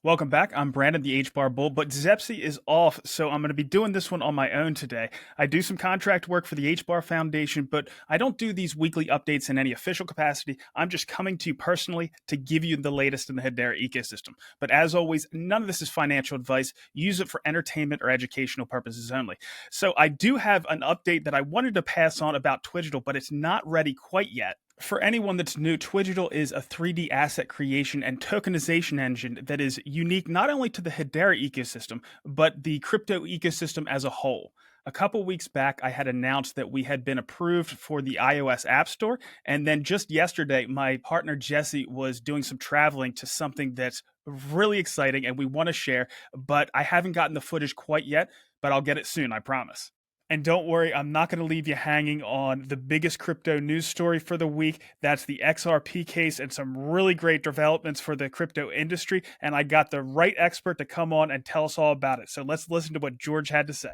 Welcome back. I'm Brandon, the HBAR Bull, but Zepsi is off, so I'm going to be doing this one on my own today. I do some contract work for the HBAR Foundation, but I don't do these weekly updates in any official capacity. I'm just coming to you personally to give you the latest in the Hedera ecosystem. But as always, none of this is financial advice. Use it for entertainment or educational purposes only. So I do have an update that I wanted to pass on about Twigital, but it's not ready quite yet. For anyone that's new, Twigital is a 3D asset creation and tokenization engine that is unique not only to the Hedera ecosystem, but the crypto ecosystem as a whole. A couple weeks back, I had announced that we had been approved for the iOS App Store. And then just yesterday, my partner Jesse was doing some traveling to something that's really exciting and we want to share, but I haven't gotten the footage quite yet, but I'll get it soon, I promise. And don't worry, I'm not going to leave you hanging on the biggest crypto news story for the week. That's the XRP case and some really great developments for the crypto industry. And I got the right expert to come on and tell us all about it. So let's listen to what George had to say.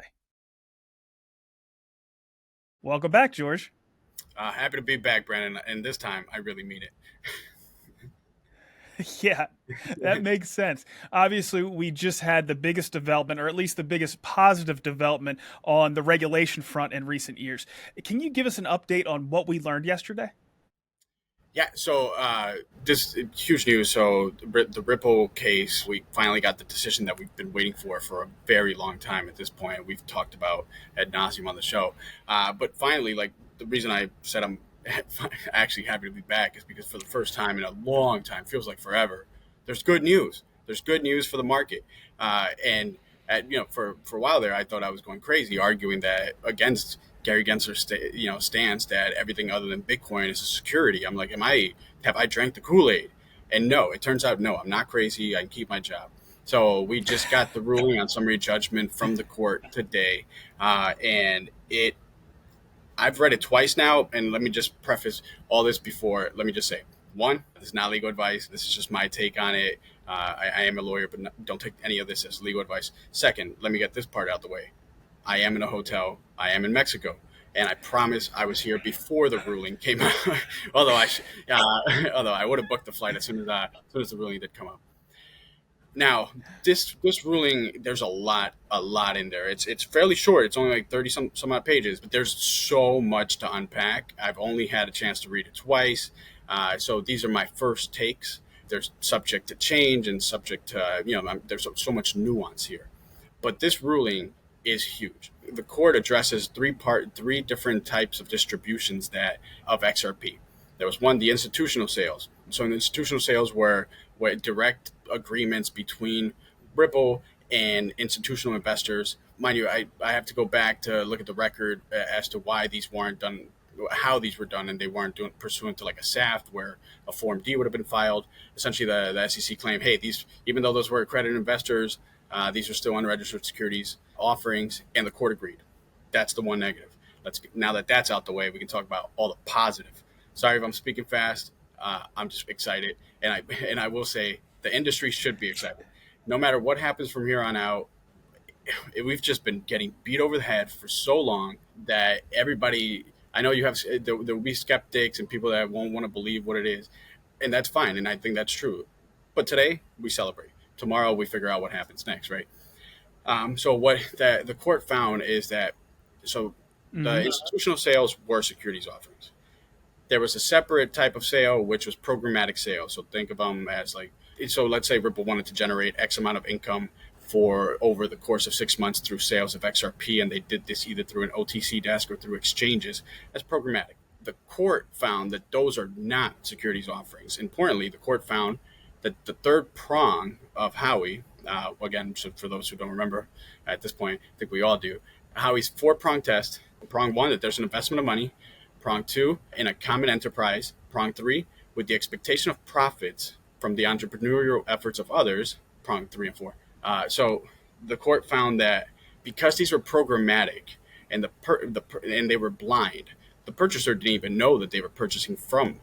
Welcome back, George. Happy to be back, Brandon. And this time, I really mean it. Yeah, that makes sense. Obviously, we just had the biggest development, or at least the biggest positive development on the regulation front in recent years. Can you give us an update on what we learned yesterday? Yeah, so this huge news. So the Ripple case, we finally got the decision that we've been waiting for a very long time at this point. We've talked about ad nauseum on the show. But finally, like the reason I said I'm actually happy to be back is because for the first time in a long time, feels like forever, there's good news. There's good news for the market. For a while there, I thought I was going crazy arguing that against Gary Gensler's stance that everything other than Bitcoin is a security. I'm like, have I drank the Kool-Aid? And no, it turns out no, I'm not crazy. I can keep my job. So we just got the ruling on summary judgment from the court today, and I've read it twice now, and let me just preface all this before. Let me just say, one, this is not legal advice. This is just my take on it. I am a lawyer, but don't take any of this as legal advice. Second, let me get this part out the way. I am in a hotel. I am in Mexico. And I promise I was here before the ruling came out. although I would have booked the flight as soon as the ruling did come out. Now, this ruling, there's a lot in there. It's fairly short. It's only like 30 some odd pages, but there's so much to unpack. I've only had a chance to read it twice. So these are my first takes. There's subject to change and subject to, there's so much nuance here. But this ruling is huge. The court addresses three different types of distributions of XRP. There was one, the institutional sales. So the institutional sales were direct agreements between Ripple and institutional investors. Mind you, I have to go back to look at the record as to why these weren't done, how these were done, and they weren't pursuant to like a SAFT where a Form D would have been filed. Essentially, the SEC claimed, hey, these, even though those were accredited investors, these are still unregistered securities offerings, and the court agreed. That's the one negative. Now that that's out the way, we can talk about all the positive. Sorry if I'm speaking fast. I'm just excited, and I will say the industry should be excited. No matter what happens from here on out, we've just been getting beat over the head for so long that everybody. I know there will be skeptics and people that won't want to believe what it is, and that's fine, and I think that's true. But today we celebrate. Tomorrow we figure out what happens next, right? So what the court found is that the institutional sales were securities offerings. There was a separate type of sale, which was programmatic sales. So think of them as let's say Ripple wanted to generate X amount of income for over the course of 6 months through sales of XRP, and they did this either through an OTC desk or through exchanges. That's programmatic. The court found that those are not securities offerings. Importantly, the court found that the third prong of Howey, again, so for those who don't remember at this point, I think we all do, Howey's 4-prong test. Prong 1, that there's an investment of money. Prong 2, in a common enterprise. Prong 3, with the expectation of profits from the entrepreneurial efforts of others. Prong 3 and 4. So the court found that because these were programmatic and and they were blind, the purchaser didn't even know that they were purchasing from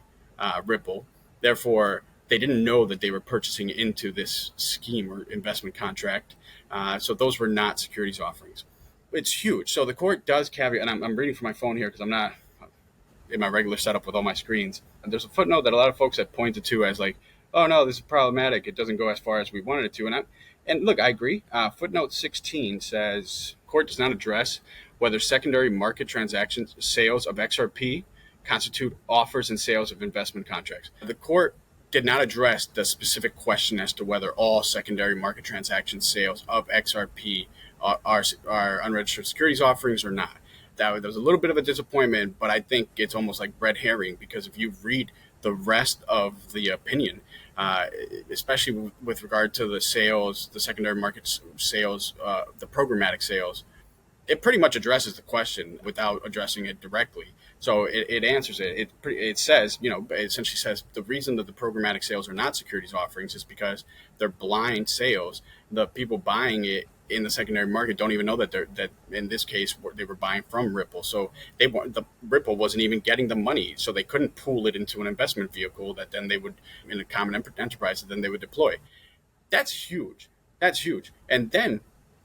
Ripple. Therefore, they didn't know that they were purchasing into this scheme or investment contract. So those were not securities offerings. It's huge. So the court does caveat, and I'm reading from my phone here because I'm not in my regular setup with all my screens. And there's a footnote that a lot of folks have pointed to as like, oh no, this is problematic. It doesn't go as far as we wanted it to. And look, I agree. Footnote 16 says court does not address whether secondary market transactions sales of XRP constitute offers and sales of investment contracts. The court did not address the specific question as to whether all secondary market transaction sales of XRP are unregistered securities offerings or not. That was a little bit of a disappointment, but I think it's almost like red herring, because if you read the rest of the opinion, uh, especially with regard to the sales, the secondary market sales, the programmatic sales, it pretty much addresses the question without addressing it directly. So it answers it. It says, it essentially says the reason that the programmatic sales are not securities offerings is because they're blind sales. The people buying it in the secondary market don't even know that in this case they were buying from Ripple. So the Ripple wasn't even getting the money, so they couldn't pool it into an investment vehicle that then they would, in a common enterprise, that then they would deploy. That's huge. That's huge. And then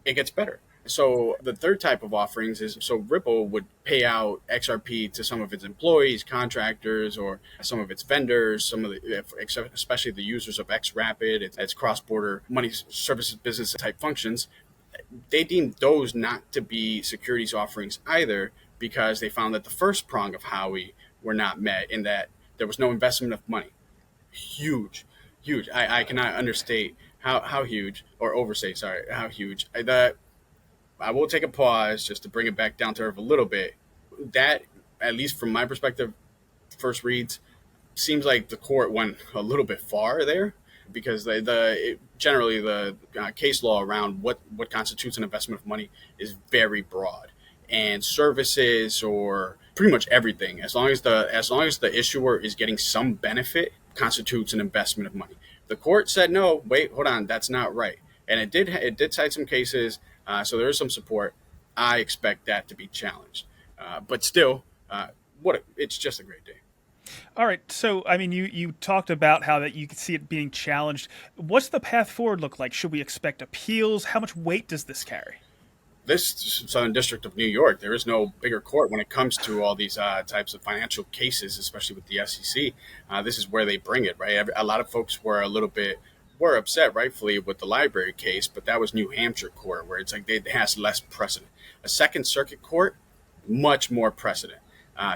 it gets better. So the third type of offerings is, so Ripple would pay out XRP to some of its employees, contractors, or some of its vendors, especially the users of XRapid, its cross-border money services business type functions. They deemed those not to be securities offerings either, because they found that the first prong of Howey were not met, in that there was no investment of money. Huge, huge. I cannot understate how huge, or overstate, sorry, how huge. I will take a pause just to bring it back down to earth a little bit. That, at least from my perspective, first reads, seems like the court went a little bit far there, because generally the case law around what constitutes an investment of money is very broad, and services, or pretty much everything, as long as the issuer is getting some benefit, constitutes an investment of money. The court said, no, wait, hold on, that's not right, and it did cite some cases, so there is some support. I expect that to be challenged, but still, it's just a great day. All right. So, I mean, you talked about how that you could see it being challenged. What's the path forward look like? Should we expect appeals? How much weight does this carry? This Southern District of New York, there is no bigger court when it comes to all these types of financial cases, especially with the SEC. This is where they bring it, right? A lot of folks were upset, rightfully, with the library case, but that was New Hampshire court, where it's like it has less precedent. A Second Circuit court, much more precedent.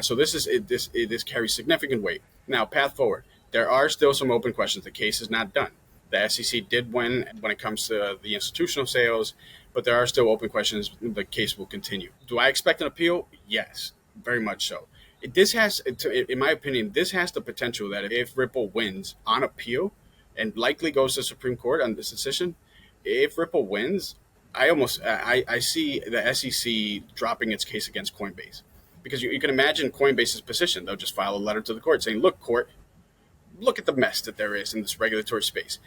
So this carries significant weight. Now, path forward. There are still some open questions. The case is not done. The SEC did win when it comes to the institutional sales, but there are still open questions. The case will continue. Do I expect an appeal? Yes, very much so. In my opinion, this has the potential that if Ripple wins on appeal, and likely goes to the Supreme Court on this decision, if Ripple wins, I see the SEC dropping its case against Coinbase, because you can imagine Coinbase's position. They'll just file a letter to the court saying, "Look, court, look at the mess that there is in this regulatory space."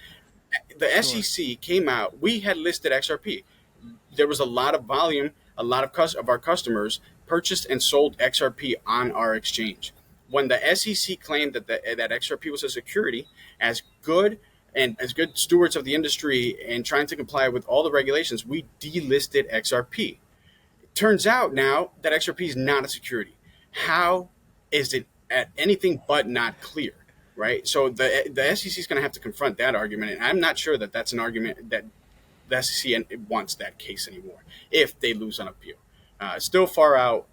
The Sure. SEC came out. We had listed XRP. There was a lot of volume. A lot of our customers purchased and sold XRP on our exchange. When the SEC claimed that XRP was a security, as good stewards of the industry and trying to comply with all the regulations, we delisted XRP. It turns out now that XRP is not a security. How is it at anything but not clear? Right. So the SEC is going to have to confront that argument, and I'm not sure that that's an argument that the SEC wants that case anymore if they lose on appeal. Still far out,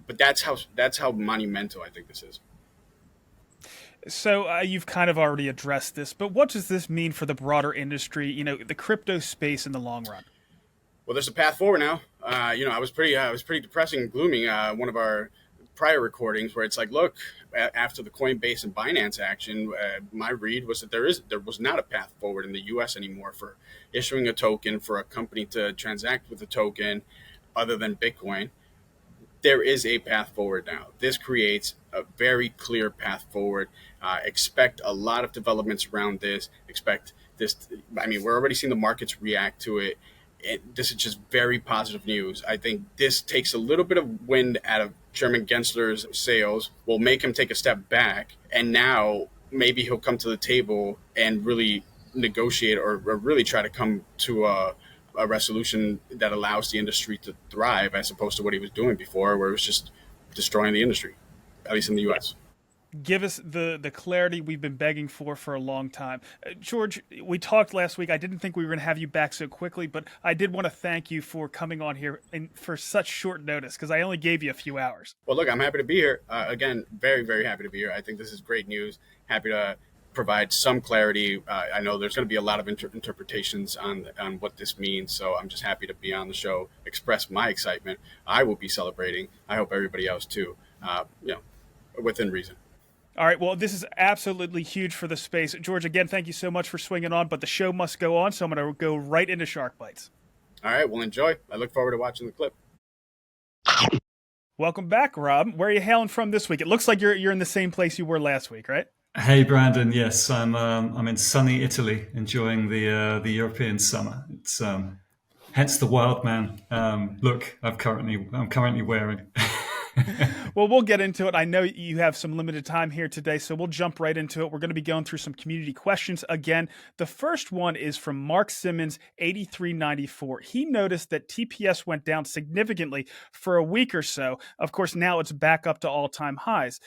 but that's how monumental I think this is. So you've kind of already addressed this, but what does this mean for the broader industry? The crypto space in the long run. Well, there's a path forward now. I was pretty depressing and gloomy. One of our prior recordings, where it's like, look, after the Coinbase and Binance action, my read was that there was not a path forward in the U.S. anymore for issuing a token, for a company to transact with a token other than Bitcoin. There is a path forward now. This creates a very clear path forward. Expect a lot of developments around this. Expect this. I mean, we're already seeing the markets react to it. This is just very positive news. I think this takes a little bit of wind out of Chairman Gensler's sails, will make him take a step back, and now maybe he'll come to the table and really negotiate, or really try to come to a resolution that allows the industry to thrive, as opposed to what he was doing before, where it was just destroying the industry, at least in the U.S. give us the clarity we've been begging for a long time. George, we talked last week. I didn't think we were going to have you back so quickly, but I did want to thank you for coming on here for such short notice because I only gave you a few hours. Well, look, I'm happy to be here. Again, very, very happy to be here. I think this is great news. Happy to provide some clarity. I know there's going to be a lot of interpretations on what this means, so I'm just happy to be on the show, express my excitement. I will be celebrating. I hope everybody else too, within reason. All right, well, this is absolutely huge for the space. George, again, thank you so much for swinging on, but the show must go on, so I'm going to go right into Shark Bites. All right, well, enjoy. I look forward to watching the clip. Welcome back, Rob. Where are you hailing from this week? It looks like you're in the same place you were last week, right? Hey, Brandon. Yes, I'm in sunny Italy, enjoying the European summer. It's hence the wild man look I'm currently wearing. Well, we'll get into it. I know you have some limited time here today, so we'll jump right into it. We're going to be going through some community questions again. The first one is from Mark Simmons, 8394. He noticed that TPS went down significantly for a week or so. Of course, now it's back up to all-time highs.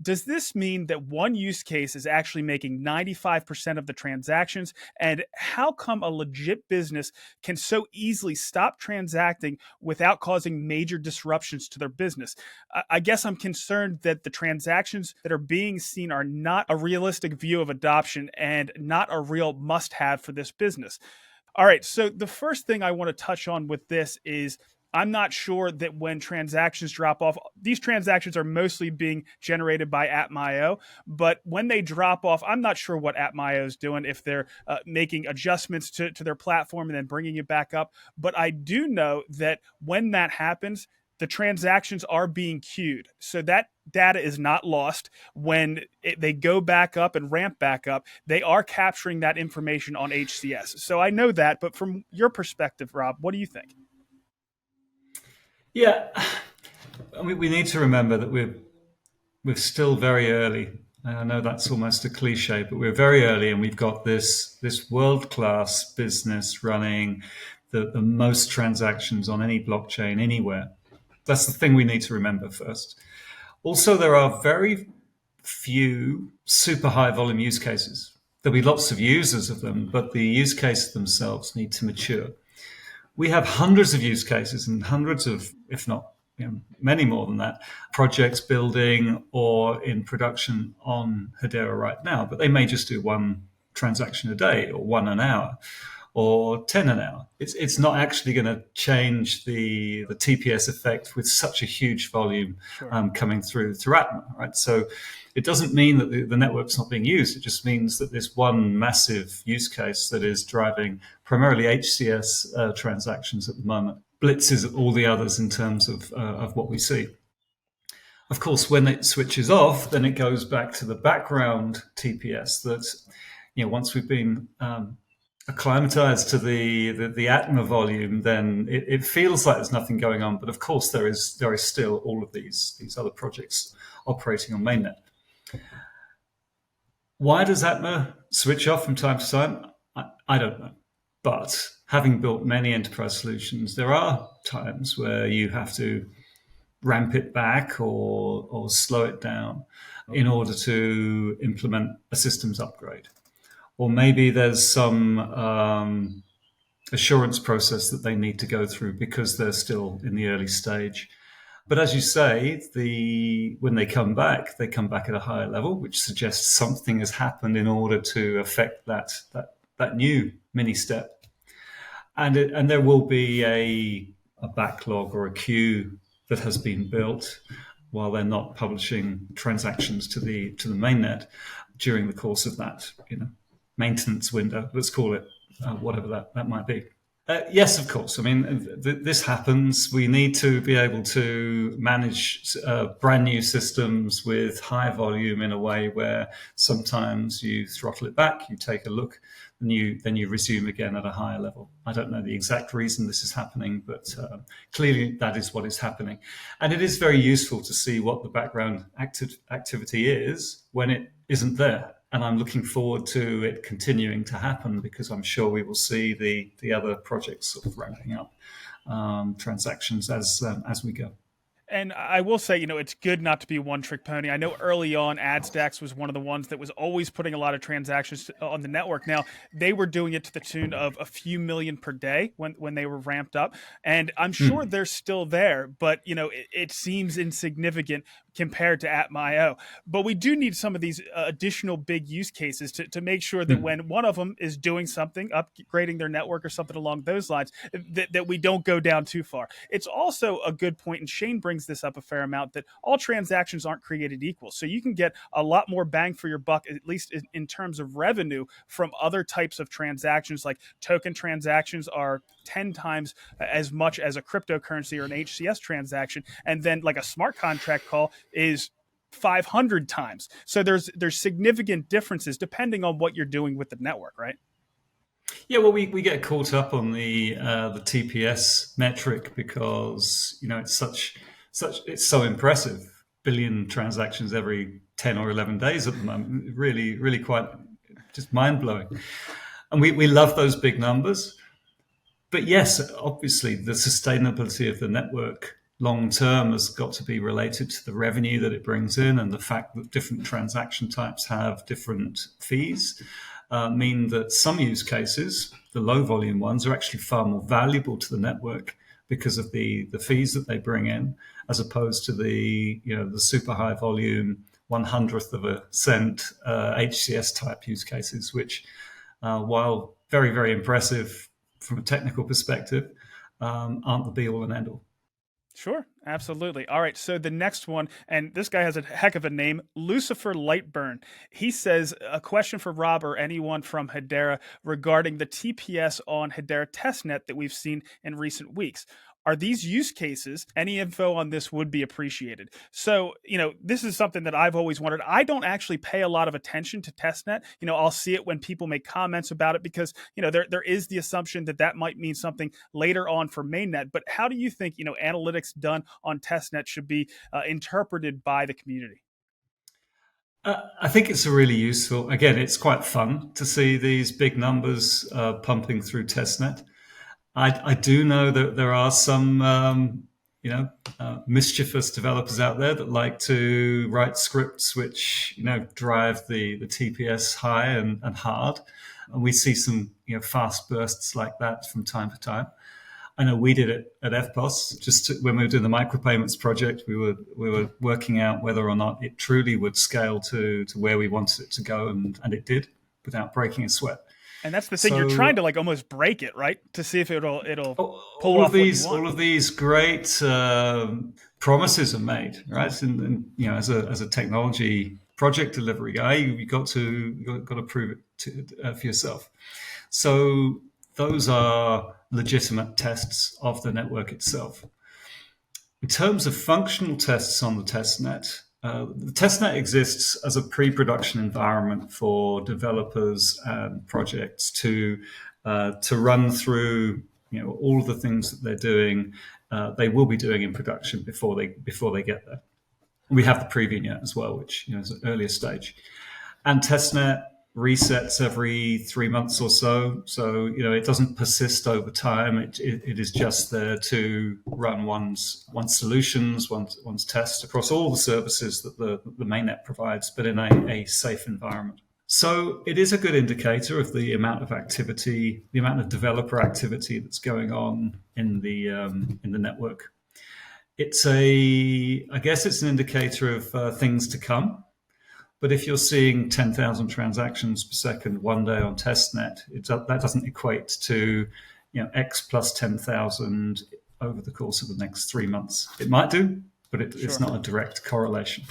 Does this mean that one use case is actually making 95% of the transactions? And how come a legit business can so easily stop transacting without causing major disruptions to their business? I guess I'm concerned that the transactions that are being seen are not a realistic view of adoption and not a real must-have for this business. All right, so the first thing I want to touch on with this is I'm not sure that when transactions drop off, these transactions are mostly being generated by App.io, but when they drop off, I'm not sure what App.io is doing, if they're making adjustments to their platform and then bringing it back up. But I do know that when that happens, the transactions are being queued. So that data is not lost. When they go back up and ramp back up, they are capturing that information on HCS. So I know that, but from your perspective, Rob, what do you think? Yeah, I mean, we need to remember that we're still very early. I know that's almost a cliche, but we're very early, and we've got this world-class business running the most transactions on any blockchain anywhere. That's the thing we need to remember first. Also, there are very few super high volume use cases. There'll be lots of users of them, but the use cases themselves need to mature. We have hundreds of use cases and hundreds of, if not many more than that, projects building or in production on Hedera right now, but they may just do one transaction a day or one an hour or 10 an hour. It's not actually going to change the TPS effect with such a huge volume coming through Atma, right? So it doesn't mean that the network's not being used. It just means that there's one massive use case that is driving primarily HCS transactions at the moment, blitzes all the others in terms of what we see. Of course, when it switches off, then it goes back to the background TPS that, once we've been acclimatized to the Atma volume, then it feels like there's nothing going on. But of course, there is still all of these other projects operating on mainnet. Why does Atma switch off from time to time? I don't know. But having built many enterprise solutions, there are times where you have to ramp it back or slow it down in order to implement a systems upgrade. Or maybe there's some assurance process that they need to go through because they're still in the early stage. But as you say, when they come back at a higher level, which suggests something has happened in order to affect that new mini step. And there will be a backlog or a queue that has been built while they're not publishing transactions to the mainnet during the course of that maintenance window, let's call it, whatever that might be. Yes, of course. I mean, this happens. We need to be able to manage brand new systems with high volume in a way where sometimes you throttle it back, you take a look, and then you resume again at a higher level. I don't know the exact reason this is happening, but clearly that is what is happening. And it is very useful to see what the background activity is when it isn't there. And I'm looking forward to it continuing to happen because I'm sure we will see the other projects sort of ramping up transactions as we go. And I will say, it's good not to be one trick pony. I know early on, AdStacks was one of the ones that was always putting a lot of transactions on the network. Now, they were doing it to the tune of a few million per day when they were ramped up. And I'm sure they're still there, but, it seems insignificant compared to Atmaio. But we do need some of these additional big use cases to make sure that when one of them is doing something, upgrading their network or something along those lines, that we don't go down too far. It's also a good point, and Shane brings this up a fair amount, that all transactions aren't created equal. So you can get a lot more bang for your buck, at least in terms of revenue, from other types of transactions. Like token transactions are 10 times as much as a cryptocurrency or an HCS transaction. And then like a smart contract call is 500 times. So there's significant differences depending on what you're doing with the network, right? Yeah, well, we get caught up on the TPS metric because it's so impressive. Billion transactions every 10 or 11 days at the moment. Really, really quite just mind blowing. And we love those big numbers. But yes, obviously the sustainability of the network long term has got to be related to the revenue that it brings in, and the fact that different transaction types have different fees mean that some use cases, the low volume ones, are actually far more valuable to the network because of the fees that they bring in, as opposed to the super high volume 1/100th of a cent HCS type use cases, which while very, very impressive from a technical perspective, aren't the be all and end all. Sure, absolutely. All right, so the next one, and this guy has a heck of a name, Lucifer Lightburn. He says, a question for Rob or anyone from Hedera regarding the TPS on Hedera testnet that we've seen in recent weeks. Are these use cases? Any info on this would be appreciated. So, this is something that I've always wondered. I don't actually pay a lot of attention to testnet. I'll see it when people make comments about it because, there is the assumption that might mean something later on for mainnet. But how do you think, analytics done on testnet should be interpreted by the community? I think it's a really useful. Again, it's quite fun to see these big numbers pumping through testnet. I do know that there are some, mischievous developers out there that like to write scripts which, drive the TPS high and hard. And we see some, fast bursts like that from time to time. I know we did it at FPOS. When we were doing the micropayments project, we were working out whether or not it truly would scale to where we wanted it to go, and it did without breaking a sweat. And that's the thing, you're trying to almost break it, right? To see if it'll pull all off of these what you want. all of these great promises are made, right? And as a technology project delivery guy, you got to prove it for yourself. So those are legitimate tests of the network itself. In terms of functional tests on the testnet, the testnet exists as a pre-production environment for developers and projects to run through, all of the things that they're doing. They will be doing in production before they get there. We have the preview yet as well, which is an earlier stage. And testnet resets every 3 months or so. So, it doesn't persist over time. It is just there to run one's solutions, one's tests across all the services that the mainnet provides, but in a safe environment. So it is a good indicator of the amount of activity, the amount of developer activity that's going on in the network. I guess it's an indicator of things to come. But if you're seeing 10,000 transactions per second one day on testnet, that doesn't equate to X plus 10,000 over the course of the next 3 months. It might do, but it's not a direct correlation.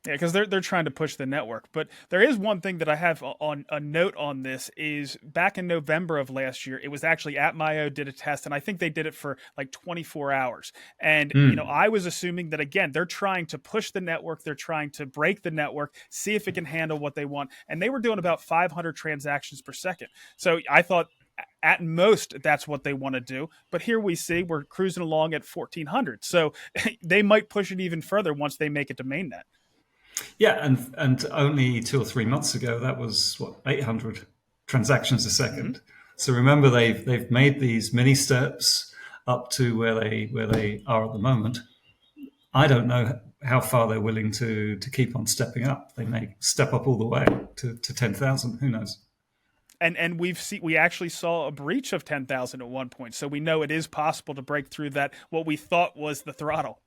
Yeah, because they're trying to push the network. But there is one thing that I have on a note on this is back in November of last year, it was actually Atmaio did a test, and I think they did it for 24 hours. And I was assuming that, again, they're trying to push the network, they're trying to break the network, see if it can handle what they want. And they were doing about 500 transactions per second. So I thought at most that's what they want to do. But here we see we're cruising along at 1,400. So they might push it even further once they make it to mainnet. Yeah, and only 2 or 3 months ago, that was 800 transactions a second. Mm-hmm. So remember, they've made these mini steps up to where they are at the moment. I don't know how far they're willing to keep on stepping up. They may step up all the way to 10,000. Who knows? And we actually saw a breach of 10,000 at one point, so we know it is possible to break through that what we thought was the throttle.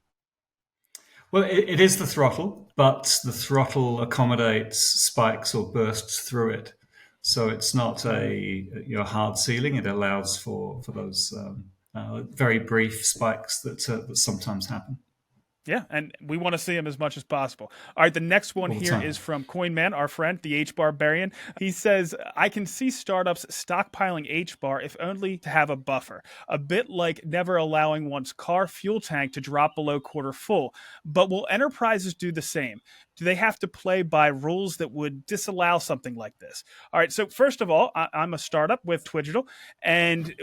Well, it is the throttle, but the throttle accommodates spikes or bursts through it. So it's not a hard ceiling. It allows for those very brief spikes that sometimes happen. Yeah, and we want to see them as much as possible. All right, the next one here is from Coinman, our friend, the HBAR. He says, I can see startups stockpiling HBAR if only to have a buffer, a bit like never allowing one's car fuel tank to drop below quarter full. But will enterprises do the same? Do they have to play by rules that would disallow something like this? All right, so first of all, I'm a startup with Twigital, and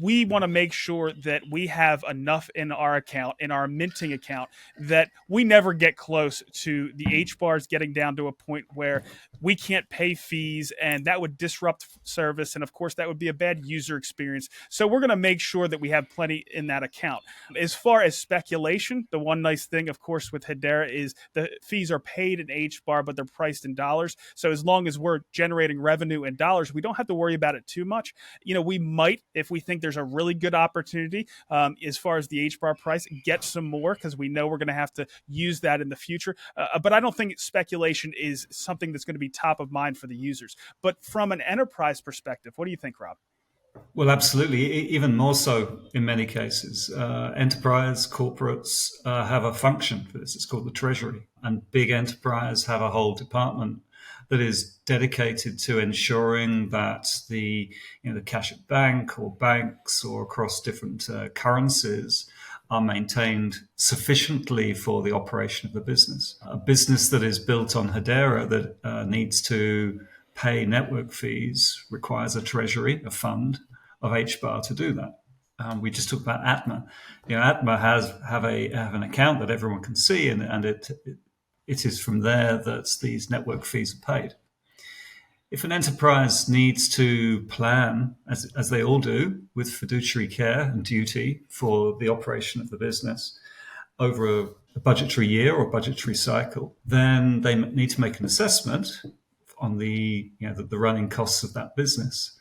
we want to make sure that we have enough in our account, in our minting account, that we never get close to the HBARs getting down to a point where we can't pay fees, and that would disrupt service. And of course, that would be a bad user experience. So we're going to make sure that we have plenty in that account. As far as speculation, the one nice thing, of course, with Hedera is the fees are paid in HBAR, but they're priced in dollars. So as long as we're generating revenue in dollars, we don't have to worry about it too much. We might, if we think there's a really good opportunity, as far as the HBAR price, get some more because we know we're going to have to use that in the future. But I don't think speculation is something that's going to be top of mind for the users. But from an enterprise perspective, what do you think, Rob? Well, absolutely. Even more so in many cases. Enterprise corporates have a function for this. It's called the treasury. And big enterprise have a whole department that is dedicated to ensuring that the cash at bank or banks or across different currencies are maintained sufficiently for the operation of the business. A business that is built on Hedera that needs to pay network fees requires a treasury, a fund of HBAR to do that. We just talked about Atma. Atma have an account that everyone can see, and it is from there that these network fees are paid. If an enterprise needs to plan, as they all do, with fiduciary care and duty for the operation of the business over a budgetary year or budgetary cycle, then they need to make an assessment on the running costs of that business.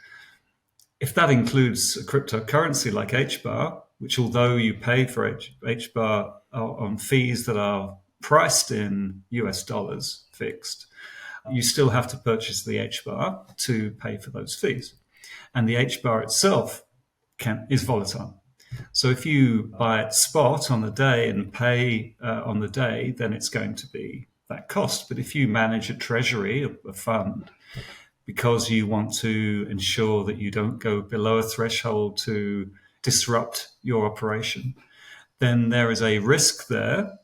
If that includes a cryptocurrency like HBAR, which although you pay for HBAR on fees that are priced in US dollars fixed, you still have to purchase the HBAR to pay for those fees. And the HBAR itself is volatile. So if you buy it spot on the day and pay on the day, then it's going to be that cost. But if you manage a treasury, a fund, because you want to ensure that you don't go below a threshold to disrupt your operation, then there is a risk there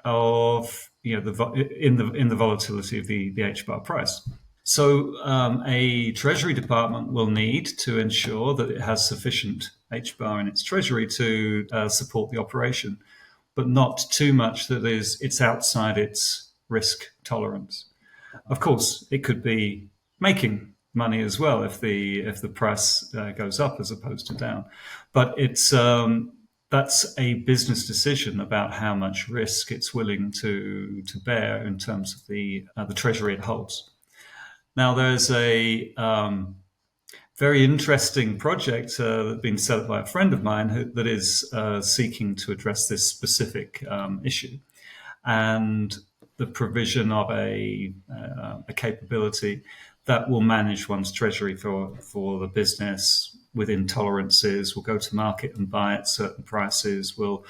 of in the volatility of the HBAR price. So a treasury department will need to ensure that it has sufficient HBAR in its treasury to support the operation, but not too much that it's outside its risk tolerance. Of course, it could be making money as well if the price goes up as opposed to down, but that's a business decision about how much risk it's willing to bear in terms of the treasury it holds. Now, there's a very interesting project that's been set up by a friend of mine that is seeking to address this specific issue, and the provision of a capability that will manage one's treasury for the business within tolerances, will go to market and buy at certain prices, will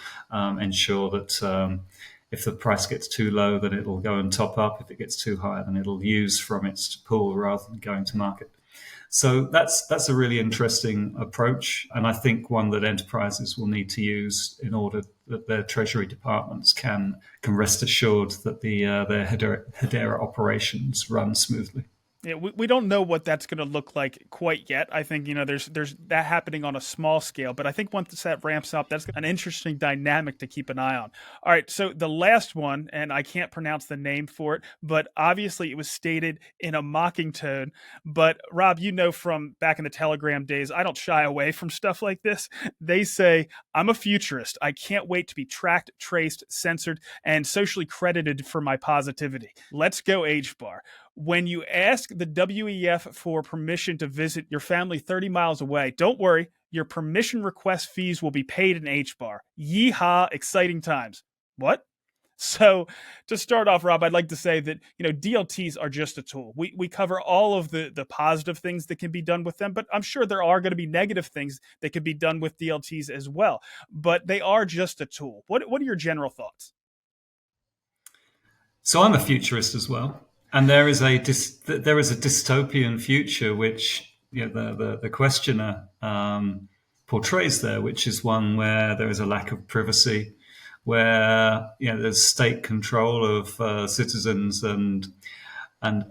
ensure that if the price gets too low, then it'll go and top up. If it gets too high, then it'll use from its pool rather than going to market. So that's a really interesting approach, and I think one that enterprises will need to use in order that their treasury departments can rest assured that their Hedera operations run smoothly. Yeah, we don't know what that's going to look like quite yet. I think, there's that happening on a small scale, but I think once that ramps up, that's an interesting dynamic to keep an eye on. All right, so the last one, and I can't pronounce the name for it, but obviously it was stated in a mocking tone. But Rob, from back in the Telegram days, I don't shy away from stuff like this. They say, "I'm a futurist. I can't wait to be tracked, traced, censored, and socially credited for my positivity. Let's go HBAR. When you ask the WEF for permission to visit your family 30 miles away, don't worry, your permission request fees will be paid in HBAR. Yeehaw, exciting times." What? So to start off, Rob, I'd like to say that, DLTs are just a tool. We cover all of the positive things that can be done with them, but I'm sure there are going to be negative things that could be done with DLTs as well. But they are just a tool. What are your general thoughts? So I'm a futurist as well. And there is a dystopian future which the questioner portrays there, which is one where there is a lack of privacy, where there's state control of citizens and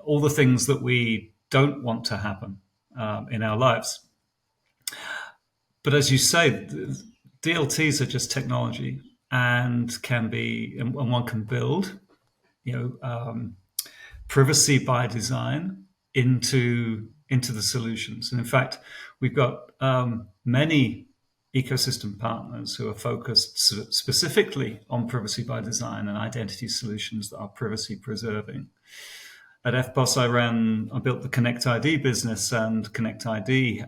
all the things that we don't want to happen in our lives. But as you say, DLTs are just technology and one can build privacy by design into the solutions. And in fact, we've got many ecosystem partners who are focused specifically on privacy by design and identity solutions that are privacy preserving. At FBOSS, I built the Connect ID business, and Connect ID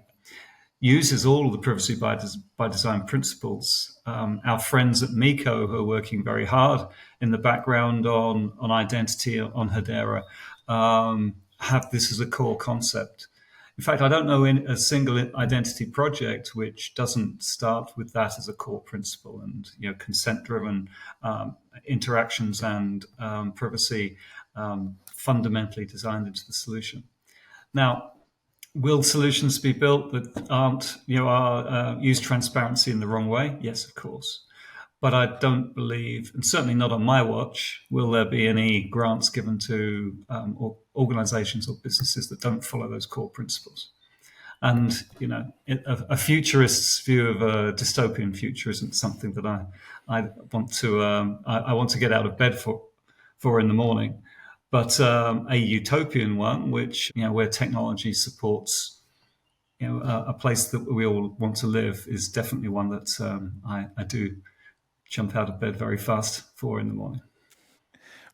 uses all of the privacy by design principles. Our friends at Miko, who are working very hard in the background on identity on Hedera, have this as a core concept. In fact, I don't know a single identity project which doesn't start with that as a core principle, and consent-driven interactions and privacy fundamentally designed into the solution. Now, will solutions be built that aren't use transparency in the wrong way? Yes, of course. But I don't believe, and certainly not on my watch, will there be any grants given to organizations or businesses that don't follow those core principles. And, a futurist's view of a dystopian future isn't something that I want to get out of bed for in the morning. But a utopian one, which, where technology supports, a place that we all want to live, is definitely one that I do jump out of bed very fast for in the morning.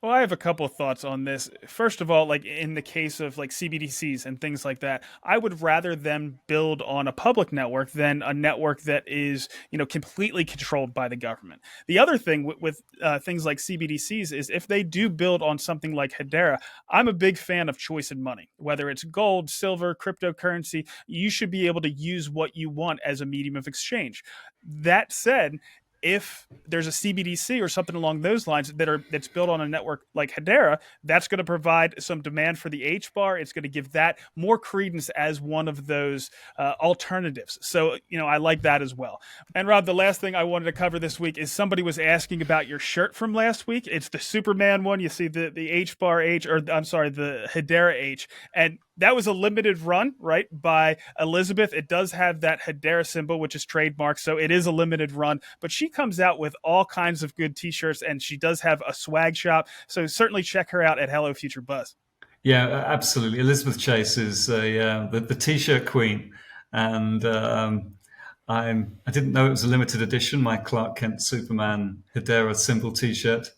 Well, I have a couple of thoughts on this. First of all, like in the case of like CBDCs and things like that, I would rather them build on a public network than a network that is, completely controlled by the government. The other thing with things like CBDCs is if they do build on something like Hedera, I'm a big fan of choice in money. Whether it's gold, silver, cryptocurrency, you should be able to use what you want as a medium of exchange. That said, if there's a CBDC or something along those lines that's built on a network like Hedera, that's going to provide some demand for the HBAR. It's going to give that more credence as one of those alternatives. So, I like that as well. And Rob, the last thing I wanted to cover this week is somebody was asking about your shirt from last week. It's the Superman one. You see the HBAR H, or I'm sorry, the Hedera H. And that was a limited run, right, by Elizabeth. It does have that Hedera symbol, which is trademarked, so it is a limited run. But she comes out with all kinds of good T-shirts, and she does have a swag shop. So certainly check her out at Hello Future Buzz. Yeah, absolutely. Elizabeth Chase is the T-shirt queen, and I didn't know it was a limited edition. My Clark Kent Superman Hedera symbol T-shirt.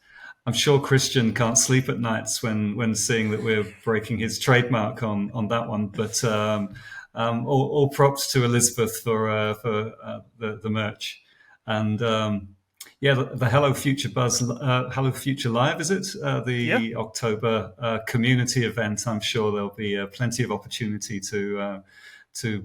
I'm sure Christian can't sleep at nights when seeing that we're breaking his trademark on that one. But all props to Elizabeth for the merch. And the Hello Future Buzz, Hello Future Live, is it? October community event. I'm sure there'll be plenty of opportunity to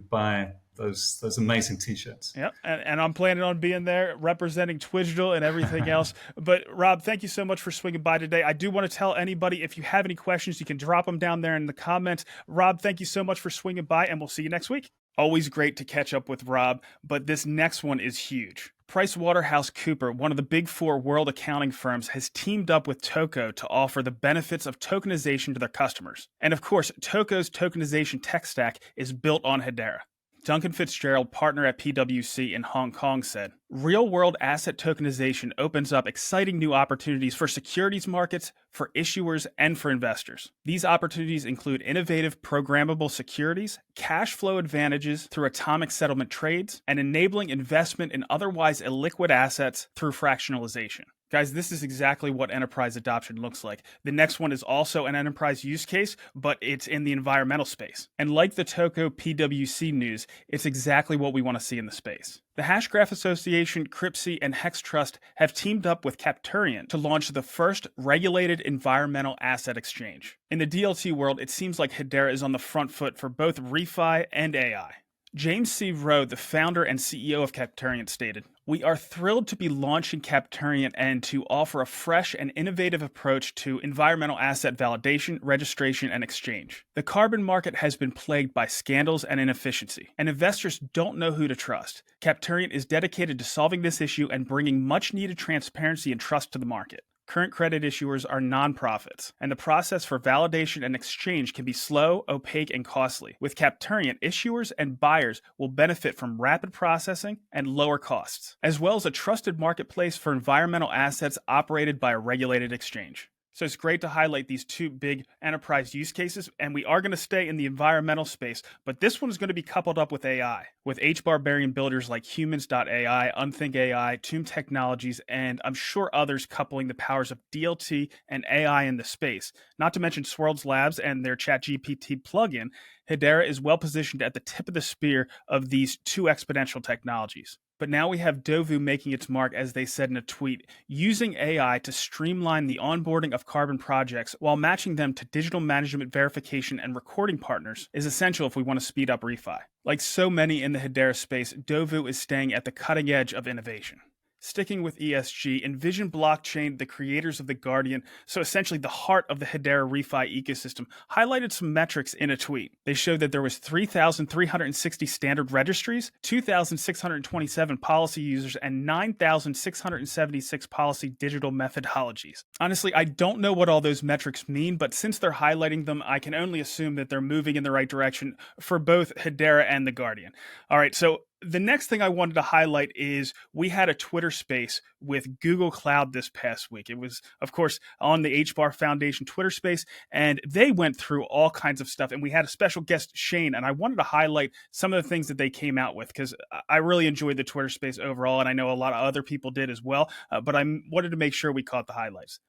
buy those amazing T-shirts. Yeah, and I'm planning on being there representing Twigital and everything else. But Rob, thank you so much for swinging by today. I do want to tell anybody, if you have any questions, you can drop them down there in the comments. Rob, thank you so much for swinging by, and we'll see you next week. Always great to catch up with Rob, but this next one is huge. PricewaterhouseCoopers, one of the big four world accounting firms, has teamed up with Toko to offer the benefits of tokenization to their customers. And of course, Toko's tokenization tech stack is built on Hedera. Duncan Fitzgerald, partner at PwC in Hong Kong, said, "Real-world asset tokenization opens up exciting new opportunities for securities markets, for issuers, and for investors. These opportunities include innovative programmable securities, cash flow advantages through atomic settlement trades, and enabling investment in otherwise illiquid assets through fractionalization." Guys, this is exactly what enterprise adoption looks like. The next one is also an enterprise use case, but it's in the environmental space. And like the Toko PWC news, it's exactly what we want to see in the space. The Hashgraph Association, Cryptsy, and Hex Trust have teamed up with Capturiant to launch the first regulated environmental asset exchange. In the DLT world, it seems like Hedera is on the front foot for both refi and AI. James C. Rowe, the founder and CEO of Capturiant, stated, "We are thrilled to be launching Capturiant and to offer a fresh and innovative approach to environmental asset validation, registration, and exchange. The carbon market has been plagued by scandals and inefficiency, and investors don't know who to trust. Capturiant is dedicated to solving this issue and bringing much-needed transparency and trust to the market. Current credit issuers are nonprofits, and the process for validation and exchange can be slow, opaque, and costly. With Capturiant, issuers and buyers will benefit from rapid processing and lower costs, as well as a trusted marketplace for environmental assets operated by a regulated exchange." So it's great to highlight these two big enterprise use cases, and we are going to stay in the environmental space, but this one is going to be coupled up with AI, with HBAR builders like Humans.ai, Unthink AI, Tomb Technologies, and I'm sure others coupling the powers of DLT and AI in the space. Not to mention Swirlds Labs and their ChatGPT plugin. Hedera is well positioned at the tip of the spear of these two exponential technologies. But now we have Dovu making its mark, as they said in a tweet, using AI to streamline the onboarding of carbon projects while matching them to digital management verification and recording partners is essential if we want to speed up refi. Like so many in the Hedera space, Dovu is staying at the cutting edge of innovation. Sticking with ESG, Envision Blockchain, the creators of The Guardian, so essentially the heart of the Hedera refi ecosystem, highlighted some metrics in a tweet. They showed that there was 3,360 standard registries, 2,627 policy users, and 9,676 policy digital methodologies. Honestly, I don't know what all those metrics mean, but since they're highlighting them, I can only assume that they're moving in the right direction for both Hedera and The Guardian. All right, so the next thing I wanted to highlight is we had a Twitter space with Google Cloud this past week. It was, of course, on the HBAR Foundation Twitter space, and they went through all kinds of stuff. And we had a special guest, Shane, and I wanted to highlight some of the things that they came out with because I really enjoyed the Twitter space overall, and I know a lot of other people did as well, but I wanted to make sure we caught the highlights.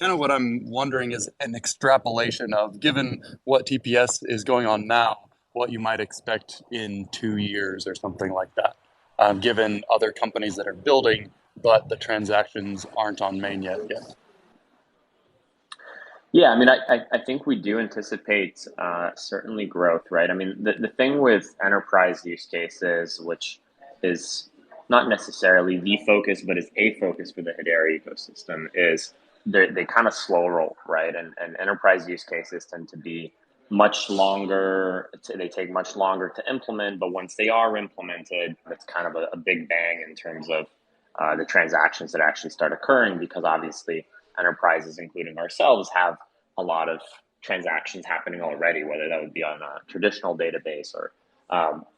Kind of what I'm wondering is an extrapolation of, given what TPS is going on now, what you might expect in 2 years or something like that, given other companies that are building, but the transactions aren't on mainnet yet. Yeah, I mean, I think we do anticipate certainly growth, right? I mean, the thing with enterprise use cases, which is not necessarily the focus, but is a focus for the Hedera ecosystem, is they kind of slow roll, right? And enterprise use cases tend to be much longer, they take much longer to implement, but once they are implemented, it's kind of a big bang in terms of the transactions that actually start occurring, because obviously enterprises, including ourselves, have a lot of transactions happening already, whether that would be on a traditional database or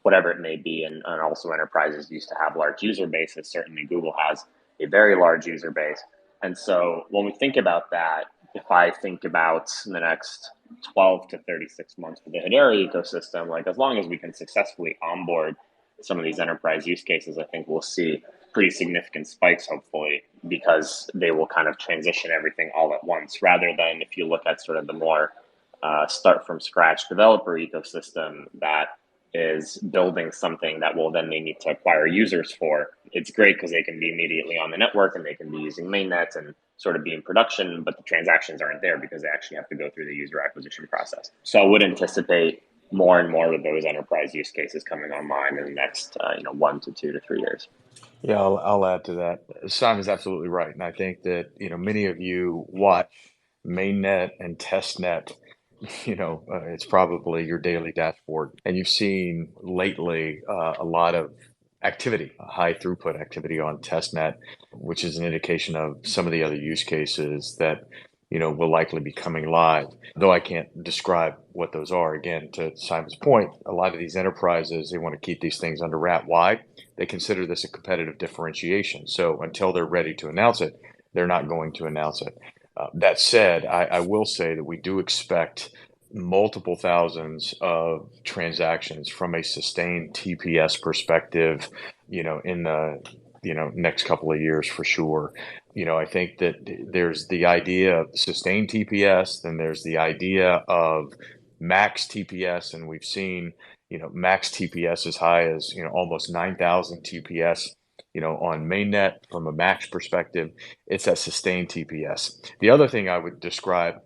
whatever it may be. And also enterprises used to have large user bases. Certainly Google has a very large user base. And so when we think about that, if I think about the next 12 to 36 months for the Hedera ecosystem, like as long as we can successfully onboard some of these enterprise use cases, I think we'll see pretty significant spikes, hopefully, because they will kind of transition everything all at once, rather than if you look at sort of the more start from scratch developer ecosystem that is building something that will then they need to acquire users for. It's great because they can be immediately on the network and they can be using mainnet and sort of be in production, but the transactions aren't there because they actually have to go through the user acquisition process. So I would anticipate more and more of those enterprise use cases coming online in the next 1 to 2 to 3 years. Yeah, I'll add to that. Simon's absolutely right. And I think that, many of you watch mainnet and testnet. It's probably your daily dashboard. And you've seen lately a lot of activity, high throughput activity on testnet, which is an indication of some of the other use cases that will likely be coming live. Though I can't describe what those are. Again, to Simon's point, a lot of these enterprises, they want to keep these things under wrap. Why? They consider this a competitive differentiation. So until they're ready to announce it, they're not going to announce it. That said, I will say that we do expect multiple thousands of transactions from a sustained TPS perspective, in the next couple of years for sure. I think that there's the idea of sustained TPS, then there's the idea of max TPS, and we've seen max TPS as high as almost 9,000 TPS on mainnet from a max perspective. It's that sustained TPS. The other thing I would describe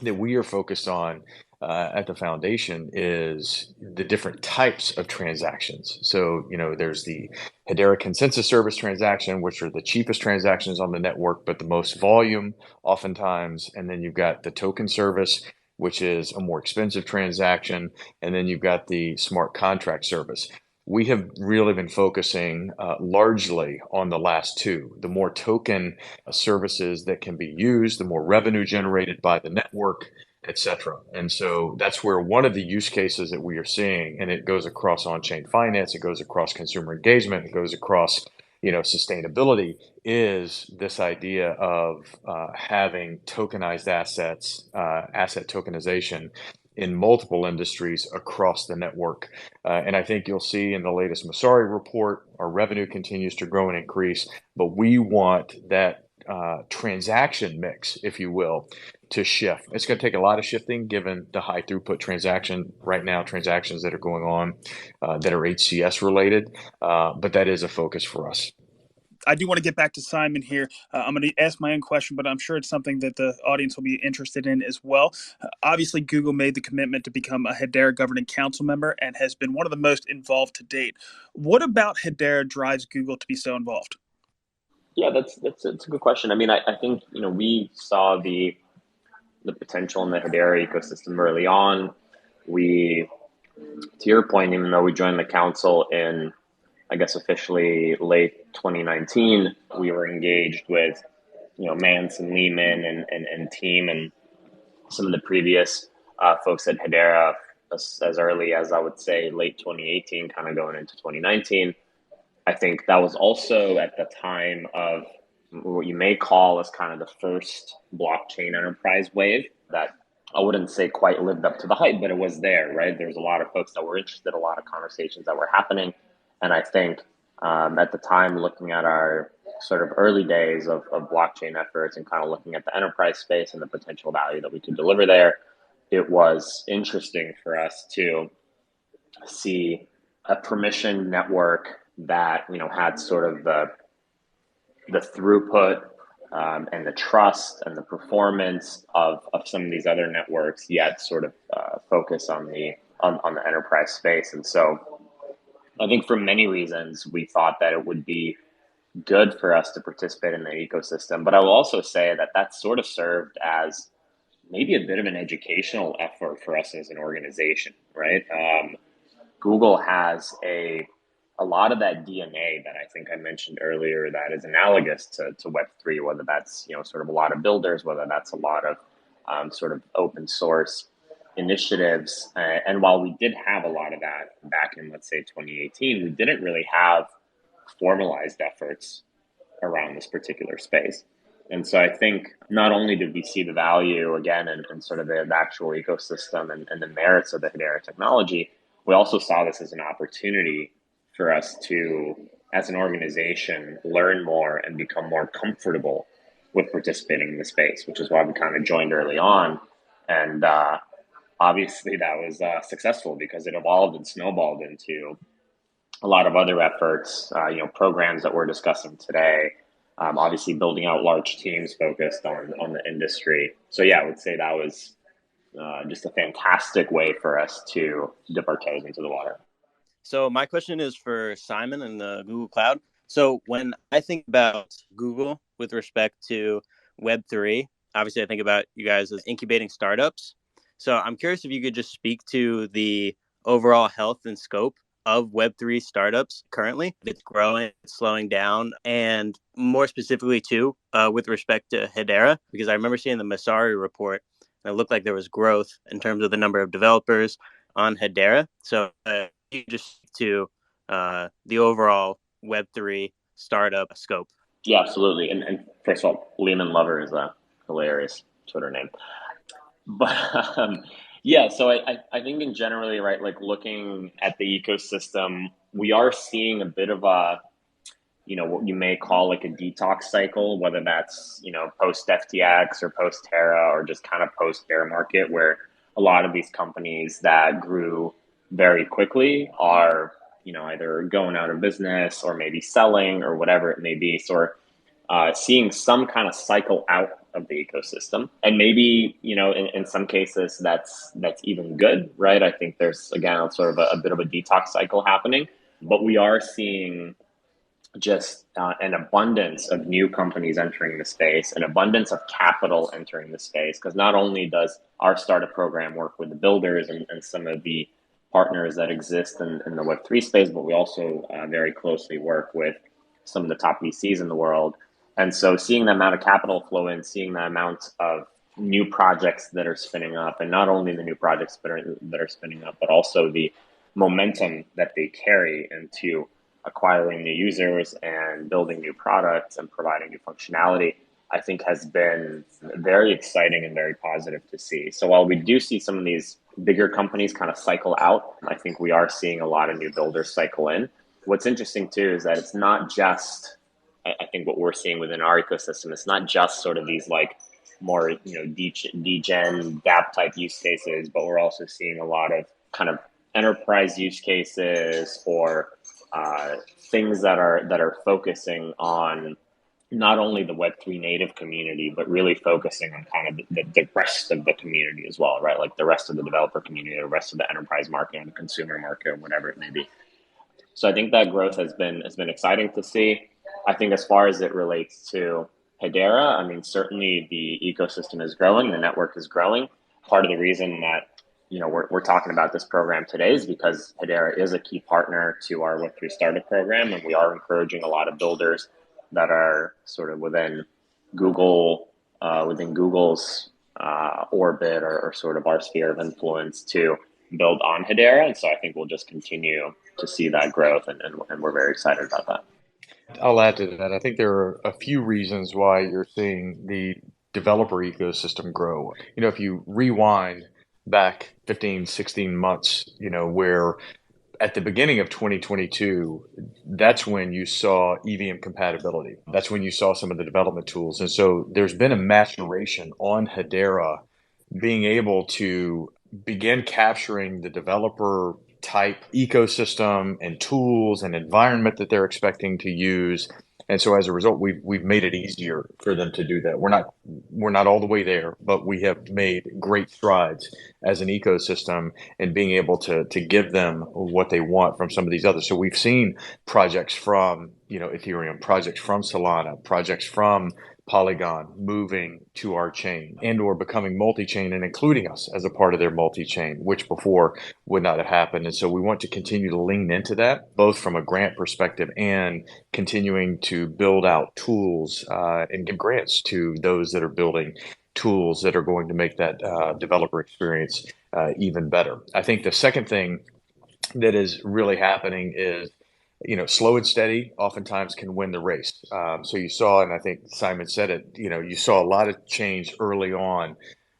that we are focused on at the foundation is the different types of transactions. So, there's the Hedera consensus service transaction, which are the cheapest transactions on the network, but the most volume oftentimes. And then you've got the token service, which is a more expensive transaction. And then you've got the smart contract service. We have really been focusing largely on the last two. The more token services that can be used, the more revenue generated by the network, et cetera. And so that's where one of the use cases that we are seeing, and it goes across on-chain finance, it goes across consumer engagement, it goes across sustainability, is this idea of having tokenized assets, asset tokenization in multiple industries across the network. And I think you'll see in the latest Masari report, our revenue continues to grow and increase, but we want that transaction mix, if you will, to shift. It's going to take a lot of shifting given the high throughput transactions that are going on that are HCS related, but that is a focus for us. I do want to get back to Simon here. I'm going to ask my own question, but I'm sure it's something that the audience will be interested in as well. Obviously, Google made the commitment to become a Hedera governing council member and has been one of the most involved to date. What about Hedera drives Google to be so involved? Yeah, that's a good question. I mean, I think we saw the potential in the Hedera ecosystem early on. We, to your point, even though we joined the council in, I guess, officially late 2019, we were engaged with, Mance and Lehman and team and some of the previous folks at Hedera as early as, I would say, late 2018, kind of going into 2019. I think that was also at the time of what you may call as kind of the first blockchain enterprise wave that I wouldn't say quite lived up to the hype, but it was there, right? There was a lot of folks that were interested, a lot of conversations that were happening. And I think at the time, looking at our sort of early days of blockchain efforts and kind of looking at the enterprise space and the potential value that we could deliver there, it was interesting for us to see a permission network that had sort of the throughput and the trust and the performance of some of these other networks, yet sort of focus on the enterprise space. And so I think for many reasons, we thought that it would be good for us to participate in the ecosystem. But I will also say that sort of served as maybe a bit of an educational effort for us as an organization, right? Google has a lot of that DNA that I think I mentioned earlier that is analogous to Web3, whether that's sort of a lot of builders, whether that's a lot of sort of open source initiatives. And while we did have a lot of that back in, let's say, 2018, we didn't really have formalized efforts around this particular space. And so I think not only did we see the value, again, and sort of the actual ecosystem and the merits of the Hedera technology, we also saw this as an opportunity for us to, as an organization, learn more and become more comfortable with participating in the space, which is why we kind of joined early on. And obviously that was successful because it evolved and snowballed into a lot of other efforts, programs that we're discussing today, obviously building out large teams focused on the industry. So yeah, I would say that was just a fantastic way for us to dip our toes into the water. So my question is for Simon and the Google Cloud. So when I think about Google with respect to Web3, obviously I think about you guys as incubating startups. So I'm curious if you could just speak to the overall health and scope of Web3 startups currently. It's growing, it's slowing down, and more specifically too, with respect to Hedera, because I remember seeing the Masari report, and it looked like there was growth in terms of the number of developers on Hedera. So you just to the overall Web3 startup scope. Yeah, absolutely. And first of all, Lehman Lover is a hilarious Twitter name. But yeah, so I think in generally, right, like looking at the ecosystem, we are seeing a bit of a, what you may call like a detox cycle, whether that's, post FTX or post Terra or just kind of post bear market, where a lot of these companies that grew very quickly are, either going out of business or maybe selling or whatever it may be. So seeing some kind of cycle out of the ecosystem, and maybe in some cases that's even good, right? I think there's again sort of a bit of a detox cycle happening, but we are seeing just an abundance of new companies entering the space, an abundance of capital entering the space, because not only does our startup program work with the builders and some of the partners that exist in the Web3 space, but we also very closely work with some of the top VCs in the world. And so seeing the amount of capital flow in, seeing the amount of new projects that are spinning up, and not only the new projects that are spinning up, but also the momentum that they carry into acquiring new users and building new products and providing new functionality, I think has been very exciting and very positive to see. So while we do see some of these bigger companies kind of cycle out, I think we are seeing a lot of new builders cycle in. What's interesting too is that it's not just, I think what we're seeing within our ecosystem, it's not just sort of these like more, degen, DApp type use cases, but we're also seeing a lot of kind of enterprise use cases or things that are focusing on not only the Web3 native community, but really focusing on kind of the rest of the community as well, right? Like the rest of the developer community, the rest of the enterprise market and the consumer market, or whatever it may be. So I think that growth has been exciting to see. I think as far as it relates to Hedera, I mean, certainly the ecosystem is growing, the network is growing. Part of the reason that we're talking about this program today is because Hedera is a key partner to our Web3 startup program, and we are encouraging a lot of builders that are sort of within Google's orbit or sort of our sphere of influence to build on Hedera. And so I think we'll just continue to see that growth, and we're very excited about that. I'll add to that. I think there are a few reasons why you're seeing the developer ecosystem grow. If you rewind back 15, 16 months, where at the beginning of 2022, that's when you saw EVM compatibility. That's when you saw some of the development tools. And so there's been a maturation on Hedera being able to begin capturing the developer type ecosystem and tools and environment that they're expecting to use. And so as a result, we've made it easier for them to do that. We're not all the way there, but we have made great strides as an ecosystem in being able to give them what they want from some of these others. So we've seen projects from Ethereum, projects from Solana, projects from Polygon moving to our chain and or becoming multi-chain and including us as a part of their multi-chain, which before would not have happened. And so we want to continue to lean into that, both from a grant perspective and continuing to build out tools and give grants to those that are building tools that are going to make that developer experience even better. I think the second thing that is really happening is slow and steady oftentimes can win the race. So you saw, and I think Simon said it, you saw a lot of change early on,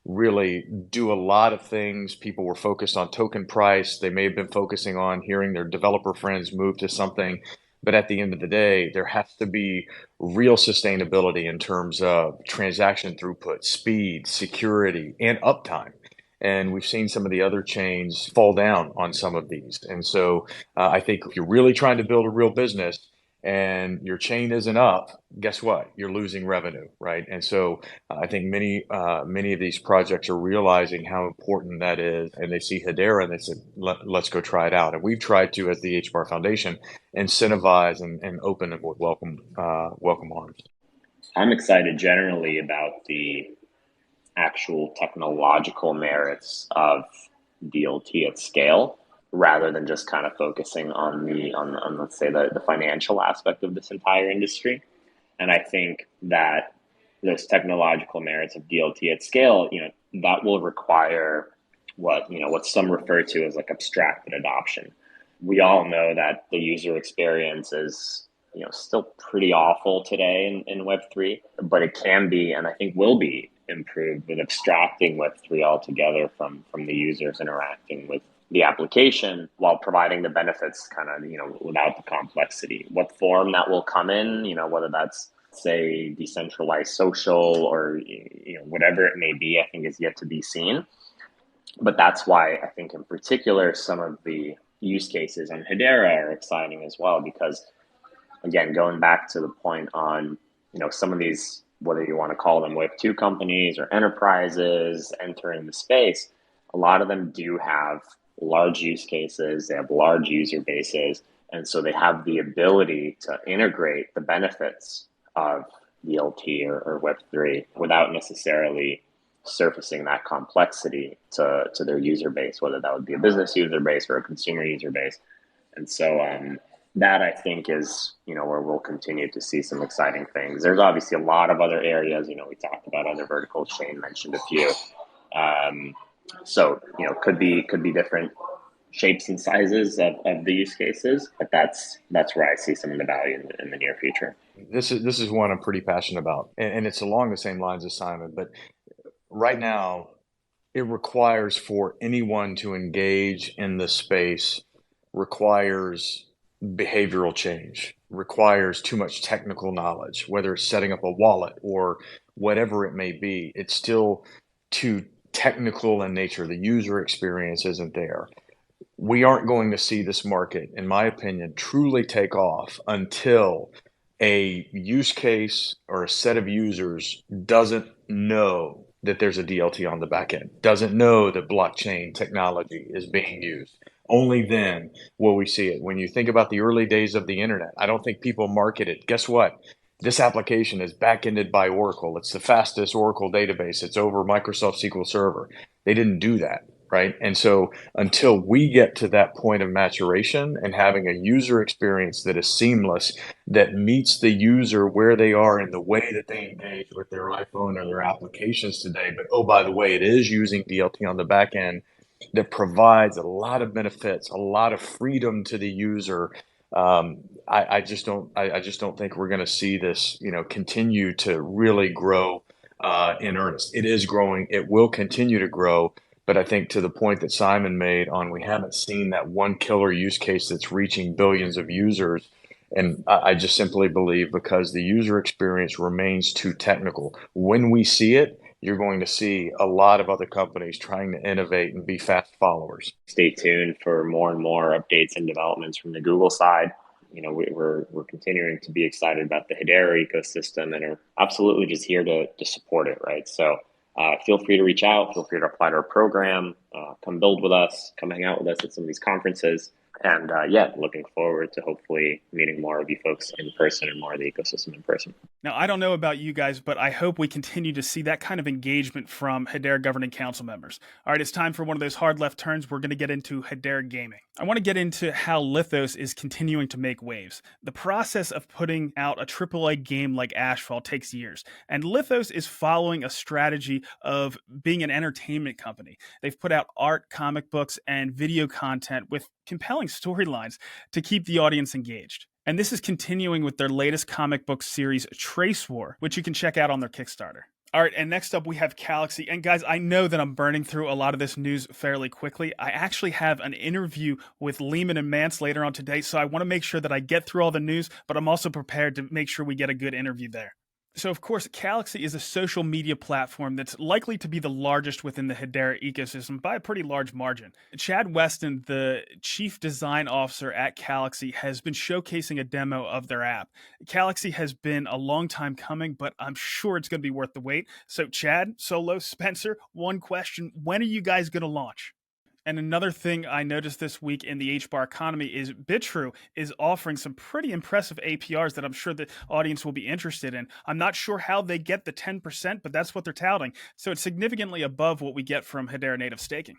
really do a lot of things. People were focused on token price. They may have been focusing on hearing their developer friends move to something. But at the end of the day, there has to be real sustainability in terms of transaction throughput, speed, security, and uptime. And we've seen some of the other chains fall down on some of these. And so I think if you're really trying to build a real business and your chain isn't up, guess what? You're losing revenue, right? And so I think many of these projects are realizing how important that is. And they see Hedera and they said, let's go try it out. And we've tried to, as the HBAR Foundation, incentivize and open them with welcome arms. I'm excited generally about the actual technological merits of DLT at scale. rather than just kind of focusing on let's say the financial aspect of this entire industry. And I think that those technological merits of DLT at scale, that will require what some refer to as like abstracted adoption. We all know that the user experience is still pretty awful today in Web3, but it can be, and I think will be, improved with abstracting Web3 altogether from the users interacting with the application while providing the benefits kind of, without the complexity. What form that will come in, whether that's, say, decentralized social or, whatever it may be, I think is yet to be seen. But that's why I think in particular, some of the use cases on Hedera are exciting as well, because again, going back to the point on, some of these, whether you want to call them Web 2 companies or enterprises entering the space, a lot of them do have large use cases, they have large user bases, and so they have the ability to integrate the benefits of DLT or Web3 without necessarily surfacing that complexity to their user base, whether that would be a business user base or a consumer user base. And so that I think is, where we'll continue to see some exciting things. There's obviously a lot of other areas, we talked about other verticals, Shane mentioned a few. So, could be different shapes and sizes of the use cases, but that's where I see some of the value in the near future. This is one I'm pretty passionate about, and it's along the same lines as Simon, but right now it requires for anyone to engage in the space requires behavioral change, requires too much technical knowledge, whether it's setting up a wallet or whatever it may be. It's still too technical in nature. The user experience isn't there. We aren't going to see this market, in my opinion, truly take off until a use case or a set of users doesn't know that there's a DLT on the back end, doesn't know that blockchain technology is being used. Only then will we see it. When you think about the early days of the internet, I don't think people market it. Guess what? This application is backended by Oracle. It's the fastest Oracle database. It's over Microsoft SQL Server. They didn't do that, right? And so until we get to that point of maturation and having a user experience that is seamless, that meets the user where they are in the way that they engage with their iPhone or their applications today, but oh, by the way, it is using DLT on the back end, that provides a lot of benefits, a lot of freedom to the user. I just don't think we're going to see this, continue to really grow in earnest. It is growing. It will continue to grow. But I think to the point that Simon made on, we haven't seen that one killer use case that's reaching billions of users. And I just simply believe because the user experience remains too technical. When we see it, you're going to see a lot of other companies trying to innovate and be fast followers. Stay tuned for more and more updates and developments from the Google side. We're continuing to be excited about the Hedera ecosystem and are absolutely just here to support it, right? So feel free to reach out. Feel free to apply to our program. Come build with us. Come hang out with us at some of these conferences. And looking forward to hopefully meeting more of you folks in person and more of the ecosystem in person. Now, I don't know about you guys, but I hope we continue to see that kind of engagement from Hedera Governing Council members. All right, it's time for one of those hard left turns. We're going to get into Hedera gaming. I want to get into how Liithos is continuing to make waves. The process of putting out a AAA game like Asphalt takes years, and Liithos is following a strategy of being an entertainment company. They've put out art, comic books, and video content with compelling storylines to keep the audience engaged. And this is continuing with their latest comic book series, Trace War, which you can check out on their Kickstarter. All right, and next up we have Calaxy. And guys, I know that I'm burning through a lot of this news fairly quickly. I actually have an interview with Lehman and Mance later on today, so I want to make sure that I get through all the news, but I'm also prepared to make sure we get a good interview there. So, of course, Calaxy is a social media platform that's likely to be the largest within the Hedera ecosystem by a pretty large margin. Chad Weston, the chief design officer at Calaxy, has been showcasing a demo of their app. Calaxy has been a long time coming, but I'm sure it's going to be worth the wait. So, Chad, Solo, Spencer, one question. When are you guys going to launch? And another thing I noticed this week in the HBAR economy is Bitrue is offering some pretty impressive APRs that I'm sure the audience will be interested in. I'm not sure how they get the 10%, but that's what they're touting. So it's significantly above what we get from Hedera native staking.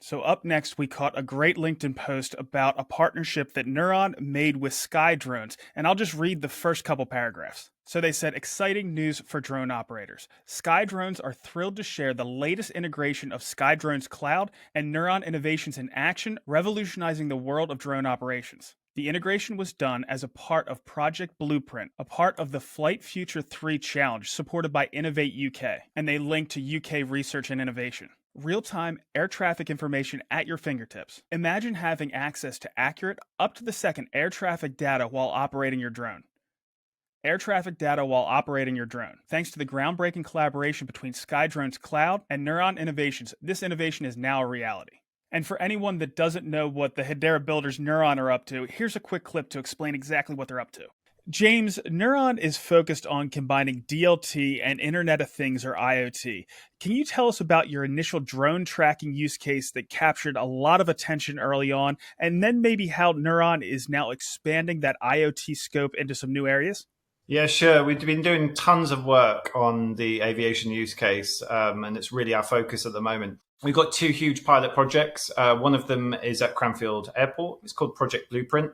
So up next, we caught a great LinkedIn post about a partnership that Neuron made with Sky Drones, and I'll just read the first couple paragraphs. So they said, exciting news for drone operators. Sky Drones are thrilled to share the latest integration of Sky Drones Cloud and Neuron innovations in action, revolutionizing the world of drone operations. The integration was done as a part of Project Blueprint, a part of the Flight Future 3 Challenge supported by Innovate UK, and they link to UK research and innovation. Real-time air traffic information at your fingertips. Imagine having access to accurate, up-to-the-second air traffic data while operating your drone. Air traffic data while operating your drone. Thanks to the groundbreaking collaboration between SkyDrone's Cloud and Neuron Innovations, this innovation is now a reality. And for anyone that doesn't know what the Hedera builders Neuron are up to, here's a quick clip to explain exactly what they're up to. James, Neuron is focused on combining DLT and Internet of Things, or IoT. Can you tell us about your initial drone tracking use case that captured a lot of attention early on, and then maybe how Neuron is now expanding that IoT scope into some new areas? Yeah, sure. We've been doing tons of work on the aviation use case, and it's really our focus at the moment. We've got two huge pilot projects. One of them is at Cranfield Airport. It's called Project Blueprint.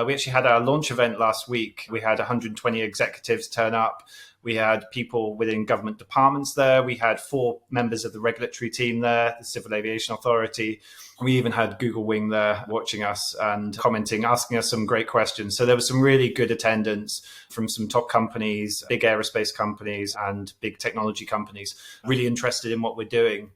We actually had our launch event last week. We had 120 executives turn up. We had people within government departments there. We had 4 members of the regulatory team there, the Civil Aviation Authority. We even had Google Wing there watching us and commenting, asking us some great questions. So there was some really good attendance from some top companies, big aerospace companies and big technology companies, really interested in what we're doing.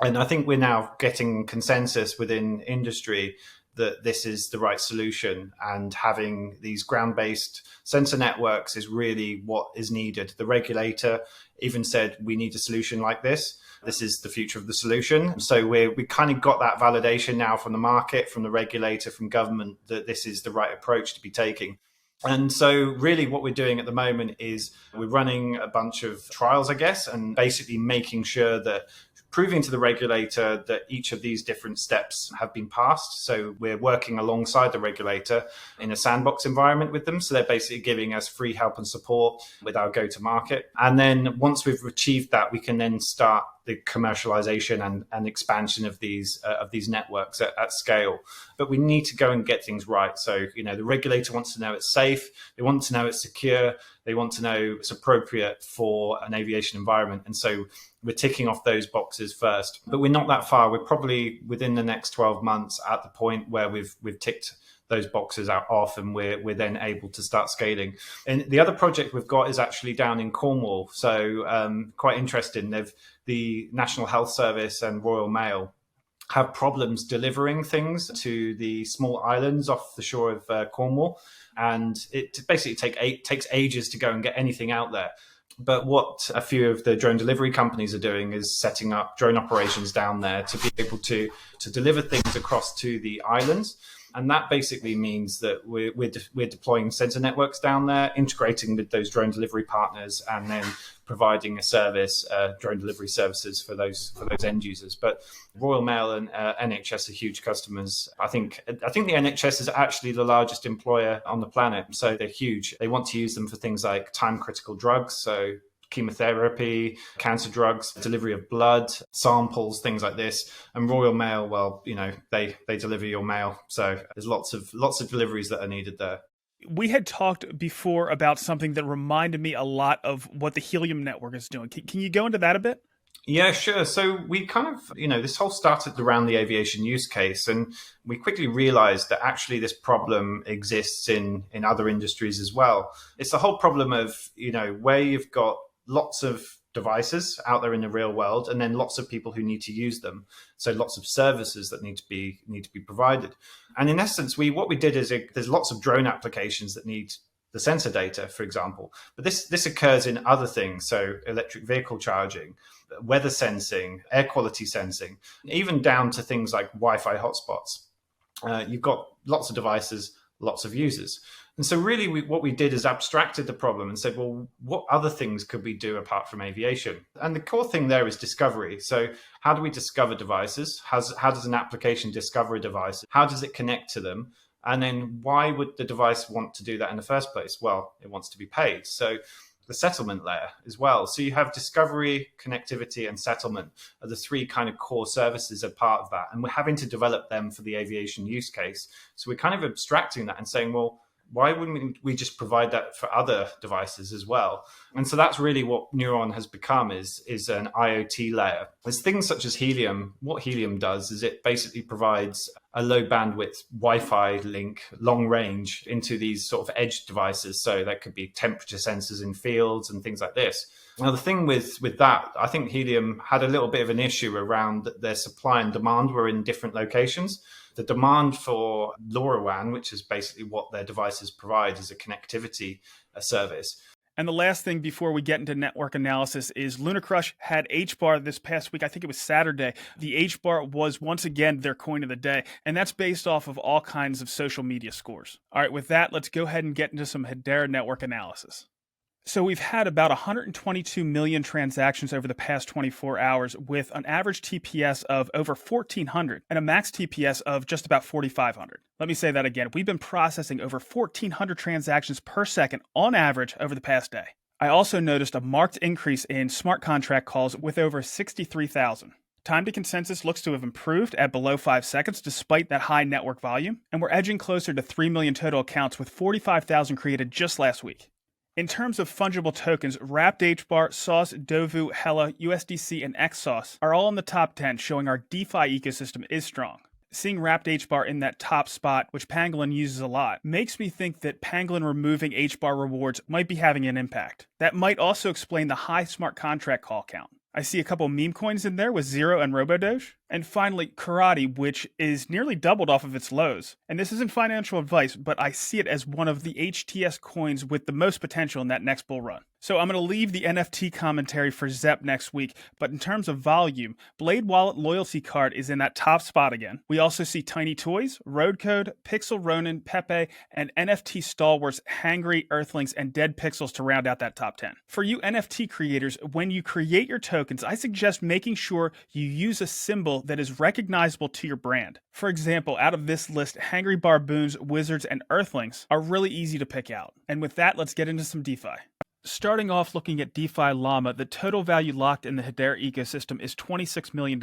And I think we're now getting consensus within industry that this is the right solution, and having these ground-based sensor networks is really what is needed. The regulator even said we need a solution like this. This is the future of the solution. So we kind of got that validation now from the market, from the regulator, from government, that this is the right approach to be taking. And so really what we're doing at the moment is we're running a bunch of trials, I guess, and basically making sure that proving to the regulator that each of these different steps have been passed. So we're working alongside the regulator in a sandbox environment with them. So they're basically giving us free help and support with our go-to-market. And then once we've achieved that, we can then start the commercialization and expansion of these networks at scale. But we need to go and get things right. So, the regulator wants to know it's safe. They want to know it's secure. They want to know it's appropriate for an aviation environment. And so we're ticking off those boxes first. But we're not that far. We're probably within the next 12 months at the point where we've ticked those boxes out off, and we're then able to start scaling. And the other project we've got is actually down in Cornwall. So quite interesting. The National Health Service and Royal Mail have problems delivering things to the small islands off the shore of Cornwall. And it basically takes ages to go and get anything out there. But what a few of the drone delivery companies are doing is setting up drone operations down there to be able to deliver things across to the islands. And that basically means that we're deploying sensor networks down there, integrating with those drone delivery partners, and then providing a service, drone delivery services for those end users. But Royal Mail and NHS are huge customers. I think the NHS is actually the largest employer on the planet, so they're huge. They want to use them for things like time critical drugs, so chemotherapy, cancer drugs, delivery of blood, samples, things like this. And Royal Mail, well, they deliver your mail. So there's lots of deliveries that are needed there. We had talked before about something that reminded me a lot of what the Helium network is doing. Can you go into that a bit? Yeah, sure. So we kind of, this whole started around the aviation use case, and we quickly realized that actually this problem exists in other industries as well. It's the whole problem of, where you've got lots of devices out there in the real world, and then lots of people who need to use them. So lots of services that need to be provided. And in essence, what we did is there's lots of drone applications that need the sensor data, for example. But this occurs in other things, so electric vehicle charging, weather sensing, air quality sensing, even down to things like Wi-Fi hotspots. You've got lots of devices, lots of users. And so really what we did is abstracted the problem and said, well, what other things could we do apart from aviation? And the core thing there is discovery. So how do we discover devices? How does an application discover a device? How does it connect to them? And then why would the device want to do that in the first place? Well, it wants to be paid. So the settlement layer as well. So you have discovery, connectivity, and settlement are the three kind of core services a part of that. And we're having to develop them for the aviation use case. So we're kind of abstracting that and saying, well, why wouldn't we just provide that for other devices as well? And so that's really what Neuron has become, is an IoT layer. There's things such as Helium. What Helium does is it basically provides a low bandwidth Wi-Fi link, long range, into these sort of edge devices. So that could be temperature sensors in fields and things like this. Now, the thing with that, I think Helium had a little bit of an issue around their supply and demand were in different locations. The demand for LoRaWAN, which is basically what their devices provide, is a connectivity service. And the last thing before we get into network analysis is Lunar Crush had HBAR this past week. I think it was Saturday. The HBAR was once again their coin of the day, and that's based off of all kinds of social media scores. All right, with that, let's go ahead and get into some Hedera network analysis. So we've had about 122 million transactions over the past 24 hours with an average TPS of over 1,400 and a max TPS of just about 4,500. Let me say that again. We've been processing over 1,400 transactions per second on average over the past day. I also noticed a marked increase in smart contract calls with over 63,000. Time to consensus looks to have improved at below 5 seconds despite that high network volume, and we're edging closer to 3 million total accounts with 45,000 created just last week. In terms of fungible tokens, Wrapped HBAR, Sauce, Dovu, Hella, USDC, and XSauce are all in the top 10, showing our DeFi ecosystem is strong. Seeing Wrapped HBAR in that top spot, which Pangolin uses a lot, makes me think that Pangolin removing HBAR rewards might be having an impact. That might also explain the high smart contract call count. I see a couple meme coins in there with Zero and RoboDoge. And finally, Karate, which is nearly doubled off of its lows. And this isn't financial advice, but I see it as one of the HTS coins with the most potential in that next bull run. So I'm going to leave the NFT commentary for Zep next week, but in terms of volume, Blade Wallet Loyalty Card is in that top spot again. We also see Tiny Toys, Road Code, Pixel Ronin, Pepe, and NFT stalwarts Hangry, Earthlings, and Dead Pixels to round out that top 10. For you NFT creators, when you create your tokens, I suggest making sure you use a symbol that is recognizable to your brand. For example, out of this list, Hangry Barboons, Wizards, and Earthlings are really easy to pick out. And with that, let's get into some DeFi. Starting off looking at DeFi Llama, the total value locked in the Hedera ecosystem is $26 million.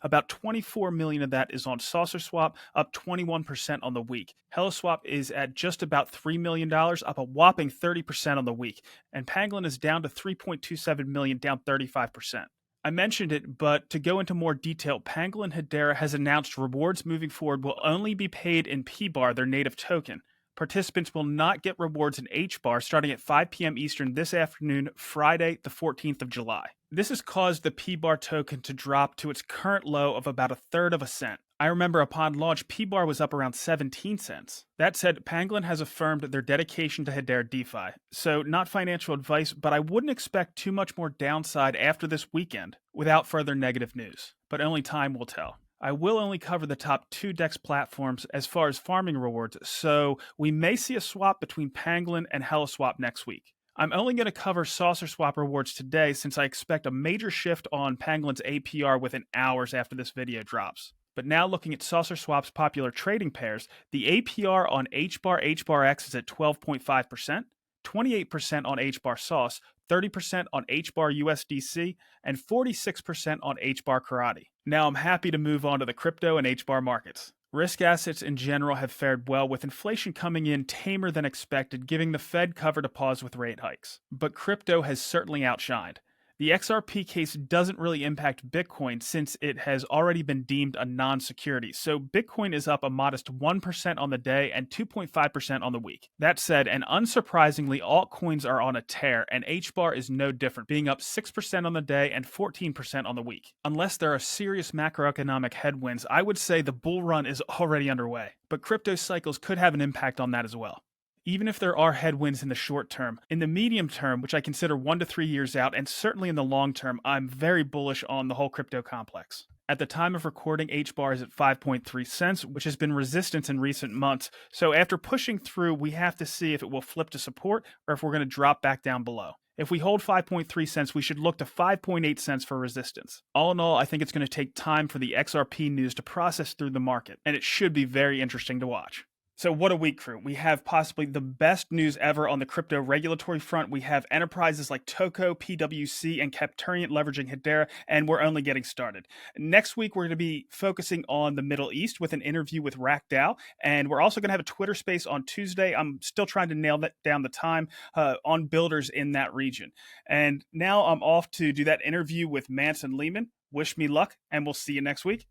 About $24 million of that is on SaucerSwap, up 21% on the week. HellaSwap is at just about $3 million, up a whopping 30% on the week. And Pangolin is down to $3.27 million, down 35%. I mentioned it, but to go into more detail, Pangolin Hedera has announced rewards moving forward will only be paid in PBAR, their native token. Participants will not get rewards in HBAR starting at 5 p.m. Eastern this afternoon, Friday, the 14th of July. This has caused the PBAR token to drop to its current low of about 1/3 of a cent. I remember upon launch, PBAR was up around 17 cents. That said, Pangolin has affirmed their dedication to Hedera DeFi. So, not financial advice, but I wouldn't expect too much more downside after this weekend without further negative news. But only time will tell. I will only cover the top 2 DEX platforms as far as farming rewards, so we may see a swap between Pangolin and HellaSwap next week. I'm only going to cover SaucerSwap rewards today since I expect a major shift on Pangolin's APR within hours after this video drops. But now looking at SaucerSwap's popular trading pairs, the APR on HBAR HBARX is at 12.5%, 28% on HBAR Sauce, 30% on HBAR USDC, and 46% on HBAR Karate. Now I'm happy to move on to the crypto and HBAR markets. Risk assets in general have fared well, with inflation coming in tamer than expected, giving the Fed cover to pause with rate hikes. But crypto has certainly outshined. The XRP case doesn't really impact Bitcoin since it has already been deemed a non-security, so Bitcoin is up a modest 1% on the day and 2.5% on the week. That said, and unsurprisingly, altcoins are on a tear, and HBAR is no different, being up 6% on the day and 14% on the week. Unless there are serious macroeconomic headwinds, I would say the bull run is already underway, but crypto cycles could have an impact on that as well. Even if there are headwinds in the short term, in the medium term, which I consider 1 to 3 years out, and certainly in the long term, I'm very bullish on the whole crypto complex. At the time of recording, HBAR is at 5.3 cents, which has been resistance in recent months, so after pushing through, we have to see if it will flip to support or if we're going to drop back down below. If we hold 5.3 cents, we should look to 5.8 cents for resistance. All in all, I think it's going to take time for the XRP news to process through the market, and it should be very interesting to watch. So what a week, crew. We have possibly the best news ever on the crypto regulatory front. We have enterprises like Toko, PWC, and Capturiant leveraging Hedera, and we're only getting started. Next week, we're going to be focusing on the Middle East with an interview with RackDAO, and we're also going to have a Twitter space on Tuesday. I'm still trying to nail that down the time on builders in that region. And now I'm off to do that interview with Manson Lehman. Wish me luck, and we'll see you next week.